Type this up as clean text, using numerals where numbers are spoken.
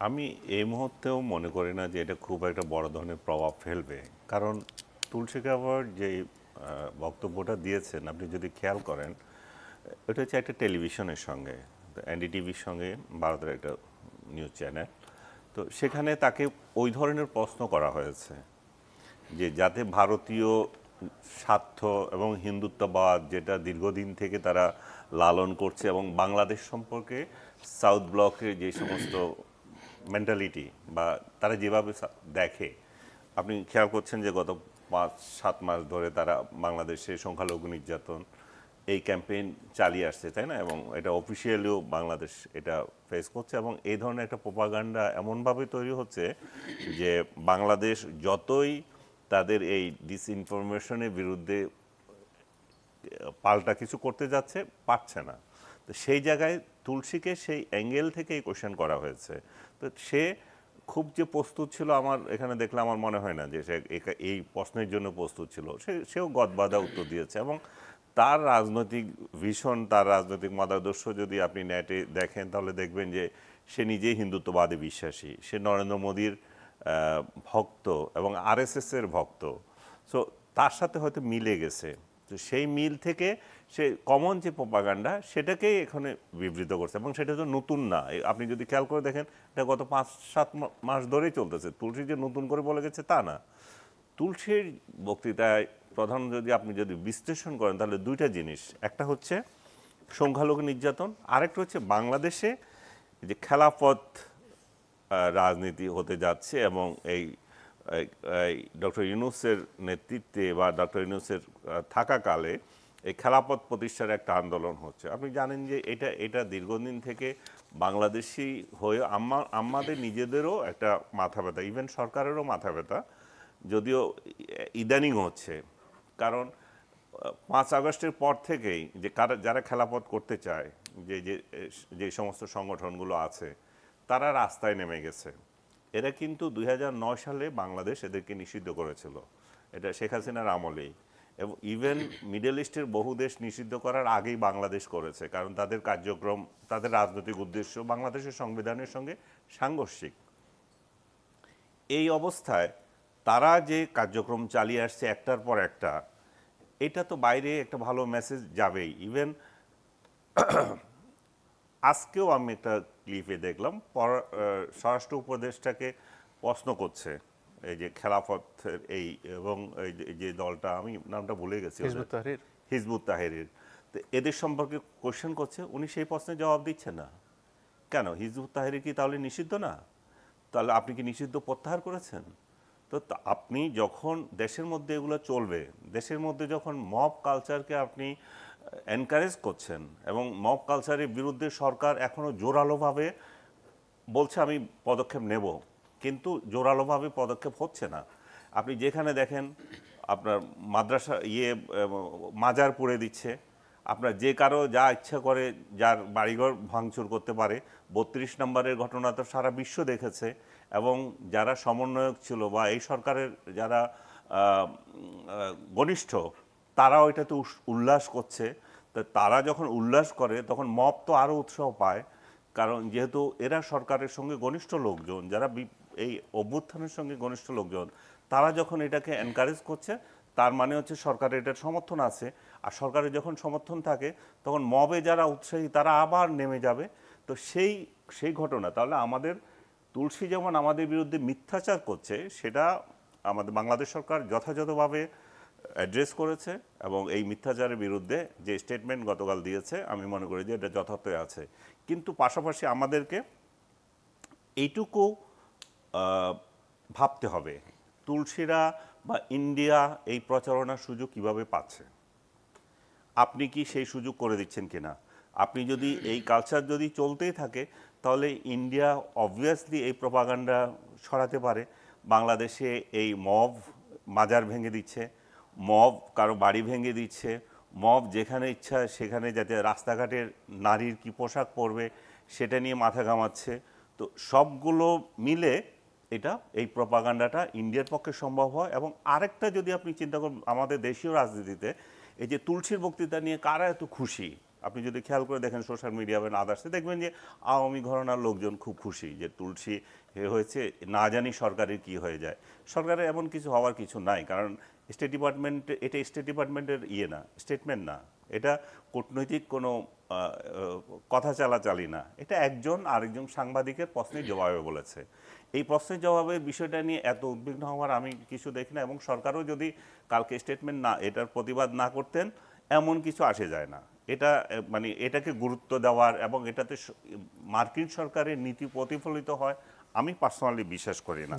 আমি এই মুহূর্তেও মনে করি না যে এটা খুব একটা বড় ধরনের প্রভাব ফেলবে, কারণ তুলসী গাবার্ড যে বক্তব্যটা দিয়েছেন আপনি যদি খেয়াল করেন, এটা হচ্ছে একটা টেলিভিশনের সঙ্গে, এনডিটিভির সঙ্গে, ভারতের একটা নিউজ চ্যানেল। তো সেখানে তাকে ওই ধরনের প্রশ্ন করা হয়েছে যে যাতে ভারতীয় স্বার্থ এবং হিন্দুত্ববাদ যেটা দীর্ঘদিন থেকে তারা লালন করছে এবং বাংলাদেশ সম্পর্কে সাউথ ব্লকের যে সমস্ত মেন্টালিটি বা তারা যেভাবে দেখে, আপনি খেয়াল করছেন যে গত 5-7 মাস ধরে তারা বাংলাদেশে সংখ্যালঘু নির্যাতন এই ক্যাম্পেইন চালিয়ে আসছে, তাই না? এবং এটা অফিসিয়ালিও বাংলাদেশ এটা ফেস করছে এবং এই ধরনের একটা প্রোপাগান্ডা এমনভাবে তৈরি হচ্ছে যে বাংলাদেশ যতই তাদের এই ডিসইনফরমেশনের বিরুদ্ধে পাল্টা কিছু করতে যাচ্ছে, পারছে না। তো সেই জায়গায় তুলসীকে সেই অ্যাঙ্গেল থেকে এই কোয়েশ্চেন করা হয়েছে। তো সে খুব যে প্রস্তুত ছিল আমার এখানে দেখলে আমার মনে হয় না যে সে এই প্রশ্নের জন্য প্রস্তুত ছিল। সেও গদবাঁধা উত্তর দিয়েছে এবং তার রাজনৈতিক ভীষণ, তার রাজনৈতিক মতাদর্শ যদি আপনি নেটে দেখেন তাহলে দেখবেন যে সে নিজেই হিন্দুত্ববাদে বিশ্বাসী, সে নরেন্দ্র মোদীর ভক্ত এবং আরএসএসের ভক্ত। সো তার সাথে হয়তো মিলে গেছে। তো সেই মিল থেকে সে কমন যে প্রোপাগান্ডা সেটাকেই এখানে বিবৃত করছে এবং সেটা তো নতুন না। আপনি যদি খেয়াল করে দেখেন এটা গত 5-7 মাস ধরেই চলতেছে। তুলসী যে নতুন করে বলে গেছে তা না। তুলসীর বক্তৃতায় প্রধান আপনি যদি বিশ্লেষণ করেন তাহলে দুইটা জিনিস, একটা হচ্ছে সংখ্যালঘু নির্যাতন, আরেকটা হচ্ছে বাংলাদেশে যে খেলাফত রাজনীতি হতে যাচ্ছে এবং এই ডক্টর ইউনূসের নেতৃত্বে বা ডক্টর ইউনূসের থাকাকালে এই খেলাফত প্রতিষ্ঠার একটা আন্দোলন হচ্ছে। আপনি জানেন যে এটা দীর্ঘদিন থেকে বাংলাদেশি হয়ে আমাদের নিজেদেরও একটা মাথা ব্যথা, ইভেন সরকারেরও মাথা ব্যথা, যদিও ইদানিং হচ্ছে। কারণ 5 আগস্টের পর থেকেই যে যারা খেলাফত করতে চায়, যে যে যে সমস্ত সংগঠনগুলো আছে তারা রাস্তায় নেমে গেছে। এরা কিন্তু 2009 সালে বাংলাদেশ এদেরকে নিষিদ্ধ করেছিল, এটা শেখ হাসিনার আমলেই। এবং ইভেন মিডল ইস্টের বহু দেশ নিষিদ্ধ করার আগেই বাংলাদেশ করেছে, কারণ তাদের কার্যক্রম, তাদের রাজনৈতিক উদ্দেশ্য বাংলাদেশের সংবিধানের সঙ্গে সাংঘর্ষিক। এই অবস্থায় তারা যে কার্যক্রম চালিয়ে আসছে একটার পর একটা, এটা তো বাইরে একটা ভালো মেসেজ যাবেই। ইভেন আজকেও আমি একটা ক্লিপে দেখলাম স্বরাষ্ট্র উপদেষ্টাকে প্রশ্ন করছে এই যে খেলাফতের এই এবং এই যে দলটা, আমি নামটা ভুলে গেছি, হিজবুত তাহরীর। Hizb ut Tahrir. তো এদের সম্পর্কে কোশ্চেন করছে, উনি সেই প্রশ্নের জবাব দিচ্ছেন না কেন? হিজবুত তাহরীর কি তাহলে নিষিদ্ধ না? তাহলে আপনি কি নিষিদ্ধ প্রত্যাহার করেছেন? তো আপনি যখন দেশের মধ্যে এগুলো চলবে, দেশের মধ্যে যখন মব কালচারকে আপনি এনকারেজ করছেন এবং মব কালচারের বিরুদ্ধে সরকার এখনও জোরালোভাবে বলছে আমি পদক্ষেপ নেব, কিন্তু জোরালোভাবে পদক্ষেপ হচ্ছে না। আপনি যেখানে দেখেন আপনার মাদ্রাসা মাজার পুড়ে দিচ্ছে, আপনার যে কারো যা ইচ্ছা করে যার বাড়িঘর ভাঙচুর করতে পারে। 32 নম্বরের ঘটনা তো সারা বিশ্ব দেখেছে এবং যারা সমন্বয়ক ছিল বা এই সরকারের যারা ঘনিষ্ঠ, তারাও এটাতে উল্লাস করছে। তো তারা যখন উল্লাস করে তখন মব তো আরও উৎসাহ পায়, কারণ যেহেতু এরা সরকারের সঙ্গে ঘনিষ্ঠ লোকজন, যারা এই অভ্যুত্থানের সঙ্গে ঘনিষ্ঠ লোকজন, তারা যখন এটাকে এনকারেজ করছে তার মানে হচ্ছে সরকারের এটার সমর্থন আছে। আর সরকারের যখন সমর্থন থাকে তখন মবে যারা উৎসাহী তারা আবার নেমে যাবে। তো সেই ঘটনা, তাহলে আমাদের তুলসী যেমন আমাদের বিরুদ্ধে মিথ্যাচার করছে, সেটা আমাদের বাংলাদেশ সরকার যথাযথভাবে অ্যাড্রেস করেছে এবং এই মিথ্যাচারের বিরুদ্ধে যে স্টেটমেন্ট গতকাল দিয়েছে আমি মনে করি যে এটা যথার্থই আছে। কিন্তু পাশাপাশি আমাদেরকে এইটুকু ভাবতে হবে, তুলসীরা বা ইন্ডিয়া এই প্রচারণার সুযোগ কিভাবে পাচ্ছে, আপনি কি সেই সুযোগ করে দিচ্ছেন কিনা? আপনি যদি এই কালচার যদি চলতেই থাকে তাহলে ইন্ডিয়া অবভিয়াসলি এই প্রপাগান্ডা ছড়াতে পারে। বাংলাদেশে এই মব মাজার ভেঙে দিচ্ছে, মব কারো বাড়ি ভেঙে দিচ্ছে, মব যেখানে ইচ্ছা সেখানে যাতে রাস্তাঘাটের নারীর কি পোশাক পরবে সেটা নিয়ে মাথা ঘামাচ্ছে। তো সবগুলো মিলে এটা এই প্রপাগান্ডাটা ইন্ডিয়ার পক্ষে সম্ভব হয়। এবং আরেকটা যদি আপনি চিন্তা করেন আমাদের দেশীয় রাজনীতিতে এই যে তুলসীর বক্তৃতা নিয়ে কারা এত খুশি, আপনি যদি খেয়াল করে দেখেন সোশ্যাল মিডিয়া বা আদার্সে দেখবেন যে আওয়ামী ঘরানার লোকজন খুব খুশি যে তুলসী হয়েছে, না জানি সরকারের কি হয়ে যায়। সরকারের এমন কিছু হওয়ার কিছু নাই, কারণ স্টেট ডিপার্টমেন্ট, এটা স্টেট ডিপার্টমেন্টের না, স্টেটমেন্ট না, এটা কূটনৈতিক কোনো কথা চালাচালি না, এটা একজন আরেকজন সাংবাদিকের প্রশ্নের জবাবে বলেছে। এই প্রশ্নের জবাবে বিষয়টা নিয়ে এত উদ্বিগ্ন হওয়ার আমি কিছু দেখি না, এবং সরকারও যদি কালকে স্টেটমেন্ট না, এটার প্রতিবাদ না করতেন, এমন কিছু আসে যায় না। এটা মানে এটাকে গুরুত্ব দেওয়ার এবং এটাতে মার্কিন সরকারের নীতি প্রতিফলিত হয় আমি পার্সোনালি বিশ্বাস করি না।